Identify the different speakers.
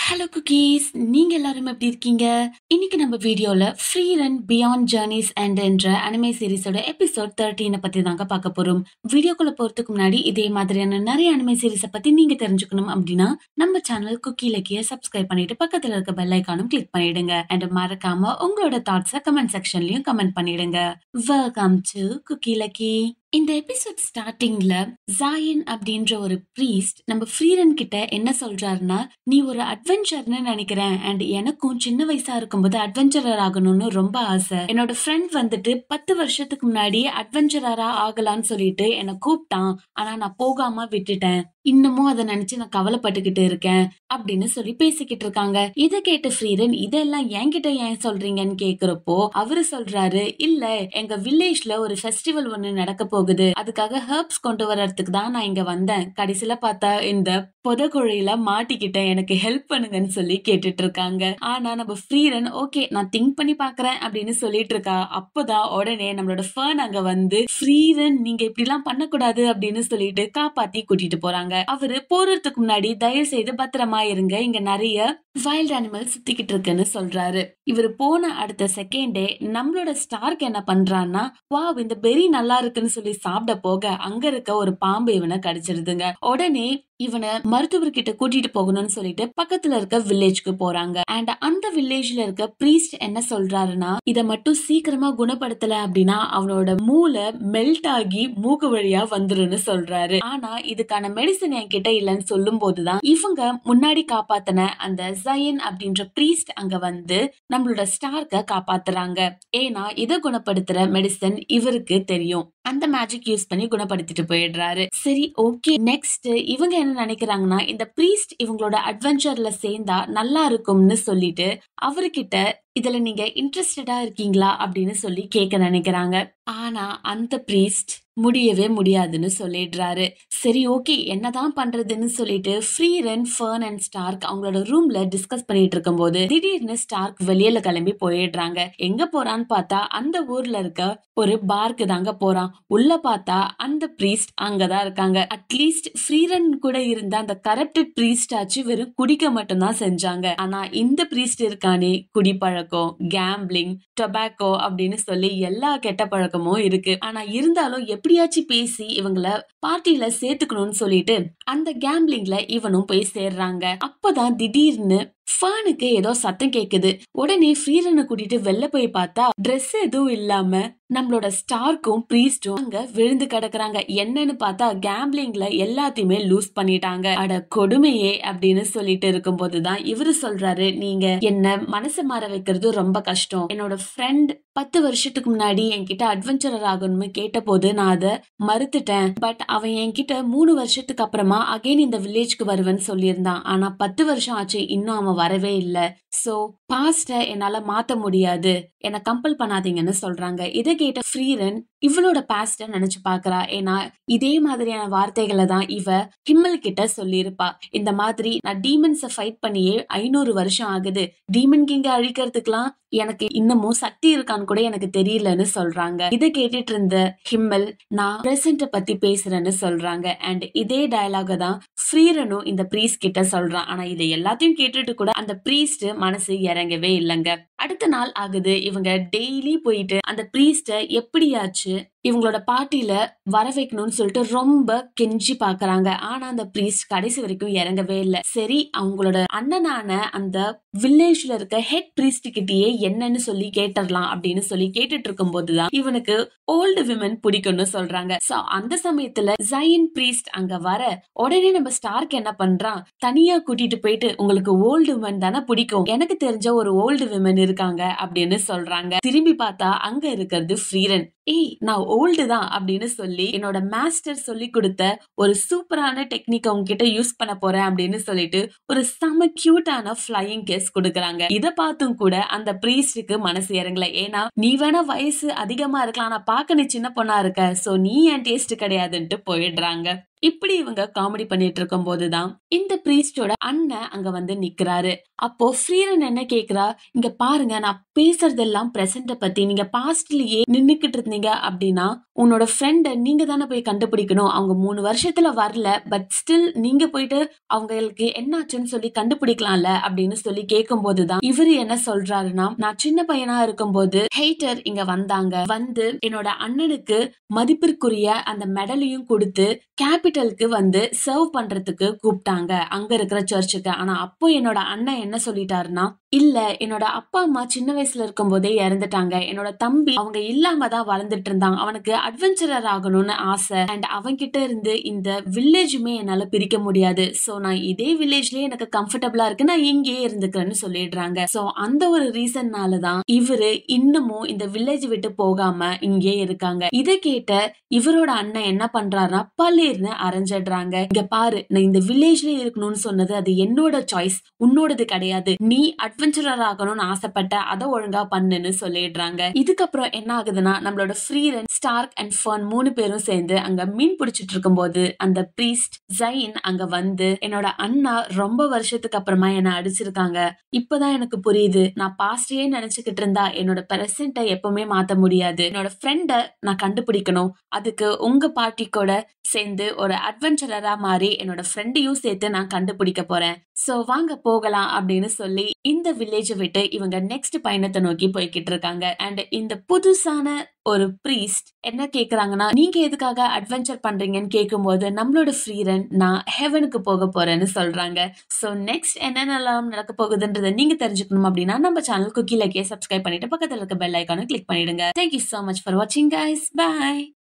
Speaker 1: Hello cookies, நீங்க எல்லாரும் எப்படி இருக்கீங்க? இன்னைக்கு நம்ம வீடியோல free run beyond journeys and என்ற அனிமே சீரிஸோட எபிசோட் 13 பத்தி தாங்க பார்க்க போறோம். வீடியோக்குள்ள போறதுக்கு முன்னாடி இதே மாதிரியான நிறைய அனிமே சீரிஸை பத்தி நீங்க தெரிஞ்சுக்கணும் அப்படின்னா நம்ம சேனல் குக்கி லக்கிய சப்ஸ்கிரைப் பண்ணிட்டு பக்கத்துல இருக்க பெல் ஐக்கானும் கிளிக் பண்ணிடுங்க. அண்ட் மறக்காம உங்களோட தாட்ஸை கமெண்ட் செக்ஷன்லயும் கமெண்ட் பண்ணிடுங்க. Welcome to cookie lucky. இந்த எபிசோட் ஸ்டார்டிங்ல ஜாயன் அப்படின்ற ஒரு பிரீஸ்ட் நம்ம ஃப்ரீரன் கிட்ட என்ன சொல்றாருன்னா, நீ ஒரு அட்வென்ச்சர்னு நினைக்கிறேன் அண்ட் எனக்கும் சின்ன வயசா இருக்கும்போது அட்வென்ச்சரர் ஆகணும்னு ரொம்ப ஆசை. என்னோட ஃப்ரெண்ட் வந்துட்டு 10 வருஷத்துக்கு முன்னாடி அட்வென்ச்சரரா ஆகலான்னு சொல்லிட்டு என்ன கூப்பிட்டான். ஆனா நான் போகாம விட்டுட்டேன். இன்னமும் அதை நினைச்சு நான் கவலைப்பட்டுக்கிட்டு இருக்கேன் அப்படின்னு சொல்லி பேசிக்கிட்டு இருக்காங்க. இதை கேட்டு ஃப்ரீரன் இதெல்லாம் என்கிட்ட ஏன் சொல்றீங்கன்னு கேக்குறப்போ அவரு சொல்றாரு, இல்ல எங்க வில்லேஜ்ல ஒரு ஃபெஸ்டிவல் ஒண்ணு நடக்க போகுது, அதுக்காக ஹெர்ப்ஸ் கொண்டு வர்றதுக்கு தான் நான் இங்க வந்தேன். கடைசியில பார்த்தா இந்த புதக்குழியில மாட்டிக்கிட்டேன், எனக்கு ஹெல்ப் பண்ணுங்கன்னு சொல்லி கேட்டுட்டு இருக்காங்க. ஆனா நம்ம ஃப்ரீரன் ஓகே நான் திங்க் பண்ணி பாக்குறேன் அப்படின்னு சொல்லிட்டு இருக்கா. அப்பதான் உடனே நம்மளோட ஃபர்ன் அங்க வந்து, ஃப்ரீரன் நீங்க இப்படி எல்லாம் பண்ணக்கூடாது அப்படின்னு சொல்லிட்டு காப்பாத்தி கூட்டிட்டு போறாங்க. அவரு போறதுக்கு முன்னாடி தயவு செய்து பத்திரமா இருங்க, இங்க நிறைய வைல்ட் அனிமல் சுத்திக்கிட்டு இருக்குன்னு சொல்றாரு. இவரு போன அடுத்த செகண்டே நம்மளோட ஸ்டார்க் என்ன பண்றான்னா, வாவ் இந்த பெரி நல்லா இருக்குன்னு சொல்லி சாப்பிட போக அங்க இருக்க ஒரு பாம்பு இவனை கடிச்சிருதுங்க. உடனே இவனை மருத்துவர்கிட்ட கூட்டிட்டு போகணும்னு சொல்லிட்டு பக்கத்துல இருக்க வில்லேஜ்க்கு போறாங்க. அண்ட் அந்த வில்லேஜ்ல இருக்க பிரீஸ்ட் என்ன சொல்றாருன்னா, இத மட்டும் சீக்கிரமா குணப்படுத்தல அப்படின்னா அவனோட மூளை மெல்ட் ஆகி மூக்கு வழியா வந்துருன்னு சொல்றாரு. ஆனா இதுக்கான மெடிசன் என்கிட்ட இல்லன்னு சொல்லும் போதுதான் இவங்க முன்னாடி காப்பாத்தின அந்த ஜயன் அப்படின்ற பிரீஸ்ட் அங்க வந்து நம்மளோட ஸ்டார்க்க காப்பாத்துறாங்க. ஏன்னா இதை குணப்படுத்துற மெடிசன் இவருக்கு தெரியும். அந்த மேஜிக் யூஸ் பண்ணி குணப்படுத்திட்டு போயிடுறாரு. சரி ஓகே, நெக்ஸ்ட் இவங்க என்ன நினைக்கிறாங்கன்னா, இந்த பிரீஸ்ட் இவங்களோட அட்வென்ச்சர்ல சேர்ந்தா நல்லா இருக்கும்னு சொல்லிட்டு அவர்கிட்ட இதுல நீங்க இன்ட்ரெஸ்டடா இருக்கீங்களா அப்படின்னு சொல்லி கேட்க நினைக்கிறாங்க. ஆனா அந்த பிரீஸ்ட் முடியவே முடியாதுன்னு சொல்லிடுறாரு. சரி ஓகே என்னதான் பண்றதுன்னு சொல்லிட்டு ஃப்ரீரன், ஃபர்ன் அண்ட் ஸ்டார்க் அவங்களோட ரூம்ல டிஸ்கஸ் பண்ணிட்டு இருக்கும் போது திடீர்னு ஸ்டார்க் வெளியில கிளம்பி போயிடுறாங்க. எங்க போறான்னு பார்த்தா அந்த ஊர்ல இருக்க ஒரு பார்க்கு தாங்க போறான். உள்ள பார்த்தா அந்த பிரீஸ்ட் அங்கதான் இருக்காங்க. அட்லீஸ்ட் ஃப்ரீரன் கூட இருந்த அந்த கரப்டட் பிரீஸ்ட் ஆச்சு வெறும் குடிக்க மட்டும் தான் செஞ்சாங்க. ஆனா இந்த பிரீஸ்ட் இருக்கானே குடிப்பழக்கம், கேம்பிளிங், டொபாக்கோ அப்படின்னு சொல்லி எல்லா கெட்ட பழக்கமும் இருக்கு. ஆனா இருந்தாலும் எப்படியாச்சும் பேசி இவங்கள பார்ட்டில சேர்த்துக்கணும்னு சொல்லிட்டு அந்த கேம்பிளிங்ல இவனும் போய் சேர்றாங்க. அப்பதான் திடீர்னு ஃபர்னுக்கு ஏதோ சத்தம் கேக்குது. உடனே ஃப்ரீரனை கூட்டிட்டு வெளில போய் பார்த்தா ட்ரெஸ் எதுவும் இல்லாம நம்மளோட ஸ்டார்க்கும் பிரீஸ்டும் அங்க விழுந்து கிடக்குறாங்க. என்னன்னு பார்த்தா கேம்பிளிங்ல எல்லாத்தையுமே லூஸ் பண்ணிட்டாங்க. அட கொடுமையே அப்படின்னு சொல்லிட்டு இருக்கும் போதுதான் இவரு சொல்றாரு, நீங்க என்ன மனசு மாற வைக்கிறது ரொம்ப கஷ்டம். என்னோட ஃப்ரெண்ட் 10 வருஷத்துக்கு முன்னாடி என்கிட்ட அட்வென்ச்சரர் ஆகணும்னு கேட்ட போது நான் அதை மறுத்துட்டேன். பட் அவன் என்கிட்ட 3 வருஷத்துக்கு அப்புறமா அகைன் இந்த வில்லேஜ்க்கு வருவேன்னு சொல்லியிருந்தான். ஆனா 10 வருஷம் ஆச்சு, இன்னும் அவன் வரவே இல்ல. சோ பாஸ்ட என்னால மாத்த முடியாது, என்ன கம்பல் பண்ணாதீங்கன்னு சொல்றாங்க. இதை கேட்ட ஃப்ரீரன் இவளோட பாஸ்ட நினைச்சு பாக்குறா. ஏன்னா இதே மாதிரியான வார்த்தைகளை தான் இவ ஹிம்மல் கிட்ட சொல்லியிருப்பா. இந்த மாதிரி நான் டீமன்ஸ ஃபைட் பண்ணியே 500 வருஷம் ஆகுது, டீமன் கிங்க அழிக்கிறதுக்கெல்லாம் எனக்கு இன்னமும் சக்தி இருக்கான்னு கூட எனக்கு தெரியலன்னு சொல்றாங்க. இதை கேட்டுட்டு இருந்த ஹிம்மல் நான் பிரசன்ட பத்தி பேசுறேன்னு சொல்றாங்க. அண்ட் இதே டயலாக தான் ஃப்ரீரனும் இந்த பிரீஸ்ட் கிட்ட சொல்றான். ஆனா இதை எல்லாத்தையும் கேட்டுட்டு கூட அந்த பிரீஸ்ட் மனசு இறங்கவே இல்லைங்க. அடுத்த நாள் ஆகுது. இவங்க டெய்லி போயிட்டு அந்த பிரீஸ்ட எப்படியாச்சு இவங்களோட பார்ட்டில வர வைக்கணும்னு சொல்லிட்டு ரொம்ப கெஞ்சி பாக்குறாங்க. ஆனா அந்த பிரீஸ்ட் கடைசி வரைக்கும் இறங்கவே இல்லை. சரி அவங்களோட அண்ணனான அந்த வில்லேஜ்ல இருக்க ஹெட் பிரீஸ்ட் கிட்டயே என்னன்னு சொல்லி கேட்டுடலாம் அப்படின்னு சொல்லி கேட்டுட்டு இருக்கும் போதுதான் இவனுக்கு ஓல்டு விமன் பிடிக்கும்னு சொல்றாங்க. சோ அந்த சமயத்துல ஜயன் பிரீஸ்ட் அங்க வர உடனே நம்ம ஸ்டார்க் என்ன பண்றான், தனியா கூட்டிட்டு போயிட்டு உங்களுக்கு ஓல்டு விமன் தானே பிடிக்கும், எனக்கு தெரிஞ்ச ஒரு ஓல்டு விமன் இருக்காங்க அப்படின்னு சொல்றாங்க. திரும்பி பார்த்தா அங்க இருக்கிறது ஃப்ரீரன். ஏய் நான் ஓல்டு தான் அப்படின்னு சொல்லி என்னோட மாஸ்டர் சொல்லி கொடுத்த ஒரு சூப்பரான டெக்னிக் அவங்க கிட்ட யூஸ் பண்ண போறேன் அப்படின்னு சொல்லிட்டு ஒரு செம கியூட்டான ஃபிளையிங் கிஸ் கொடுக்கறாங்க. இத பார்த்தும் கூட அந்த பிரீஸ்டுக்கு மனசு இறங்கல. ஏன்னா நீ வேணா வயசு அதிகமா இருக்கலாம், ஆனா பாக்க நீ சின்ன பொண்ணா இருக்க, சோ நீ என் டேஸ்ட் கிடையாதுன்ட்டு போயிடுறாங்க. இப்படி இவங்க காமெடி பண்ணிட்டு இருக்கும் போதுதான் இந்த பிரீஸ்டோட அண்ணன் அங்க வந்து நிக்கிறாரு. அப்போ ஃப்ரீரன் என்ன கேக்குறா, இங்க பாருங்க நான் பேசுறதெல்லாம் பிரசன்ட பத்தி, நீங்க பாஸ்ட்லயே நின்னுக்கிட்டு இருந்தீங்க அப்படின்னா உன்னோட ஃப்ரெண்ட நீங்க தானே போய் கண்டுபிடிக்கணும். அவங்க 3 வருஷத்துல வரல, பட் ஸ்டில் நீங்க போயிட்டு அவங்களுக்கு என்னாச்சுன்னு சொல்லி கண்டுபிடிக்கலாம்ல அப்படின்னு சொல்லி கேட்கும் போதுதான் இவரு என்ன சொல்றாருன்னா, நான் சின்ன பையனா இருக்கும்போது ஹெய்டர் இங்க வந்தாங்க, வந்து என்னோட அண்ணனுக்கு மதிப்பிற்குரிய அந்த மெடலையும் கொடுத்து கேபிட்டலுக்கு வந்து சர்வ் பண்றதுக்கு கூப்பிட்டாங்க அங்க இருக்கிற சர்ச்சுக்கு. ஆனா அப்போ என்னோட அண்ணன் என்ன சொல்லிட்டாருன்னா, இல்ல என்னோட அப்பா அம்மா சின்ன வயசுல இருக்கும் போதே இறந்துட்டாங்க, என்னோட தம்பி அவங்க இல்லாம தான் வளர்ந்துட்டு இருந்தாங்க, அவனுக்கு அட்வென்ச்சரர் ஆகணும்னு ஆசை, அண்ட் அவன்கிட்ட இருந்து இந்த வில்லேஜுமே என்னால பிரிக்க முடியாது, சோ நான் இதே வில்லேஜ்லயே எனக்கு கம்ஃபர்டபுளா இருக்கு, நான் இங்கேயே இருந்துக்கிறேன்னு சொல்லிடுறாங்க. சோ அந்த ஒரு ரீசன்னாலதான் இவரு இன்னமும் இந்த வில்லேஜ் விட்டு போகாம இங்கே இருக்காங்க. இதை கேட்ட இவரோட அண்ணன் என்ன பண்றாருன்னா பல்லேர்னு அரைஞ்சிடுறாங்க. இங்க பாரு, நான் இந்த வில்லேஜ்ல இருக்கணும்னு சொன்னது அது என்னோட சாய்ஸ், உன்னோடது கிடையாது, நீ அட்வென்ச்சரர் ஆகணும்னு ஆசைப்பட்ட, அதை ஒழுங்கா பண்ணுன்னு சொல்லிடுறாங்க. இதுக்கப்புறம் என்ன ஆகுதுன்னா, நம்மளோட ஃப்ரீரன், ஸ்டார்க் அண்ட் ஃபர்ன் 3 பேரும் சேர்ந்து அங்க மீன் பிடிச்சிட்டு இருக்கும் போது அந்த பிரீஸ்ட் ஜைன் அங்க வந்து, என்னோட அண்ணா ரொம்ப வருஷத்துக்கு அப்புறமா என்ன அடிச்சிருக்காங்க, இப்பதான் எனக்கு புரியுது, நான் பாஸ்டே நினைச்சுக்கிட்டு இருந்தா என்னோட பிரசன்ட எப்பவுமே மாத்த முடியாது, என்னோட ஃப்ரெண்ட நான் கண்டுபிடிக்கணும், அதுக்கு உங்க பார்ட்டி கூட சேர்ந்து ஒரு அட்வென்ச்சரரா மாறி என்னோட ஃப்ரெண்டையும் சேர்த்து நான் கண்டுபிடிக்க போறேன், சோ வாங்க போகலாம் அப்படின்னு சொல்லி இந்த வில்லேஜை விட்டு இவங்க நெக்ஸ்ட் பயணத்தை நோக்கி போய்கிட்டு இருக்காங்க. அண்ட் இந்த புதுசான ஒரு பிரீஸ்ட் என்ன கேக்குறாங்கன்னா, நீங்க எதுக்காக அட்வென்ச்சர் பண்றீங்கன்னு கேட்கும்போது நம்மளோட ஃப்ரீரன் நான் ஹெவனுக்கு போக போறேன்னு சொல்றாங்க. சோ நெக்ஸ்ட் என்னென்னலாம் நடக்க போகுதுன்றதை நீங்க தெரிஞ்சுக்கணும் அப்படின்னா நம்ம சேனல் குக்கி லைக்கே சப்ஸ்கிரைப் பண்ணிட்டு பக்கத்துல இருக்க பெல் ஐக்கானை கிளிக் பண்ணிடுங்க. Thank you so much for watching guys. Bye.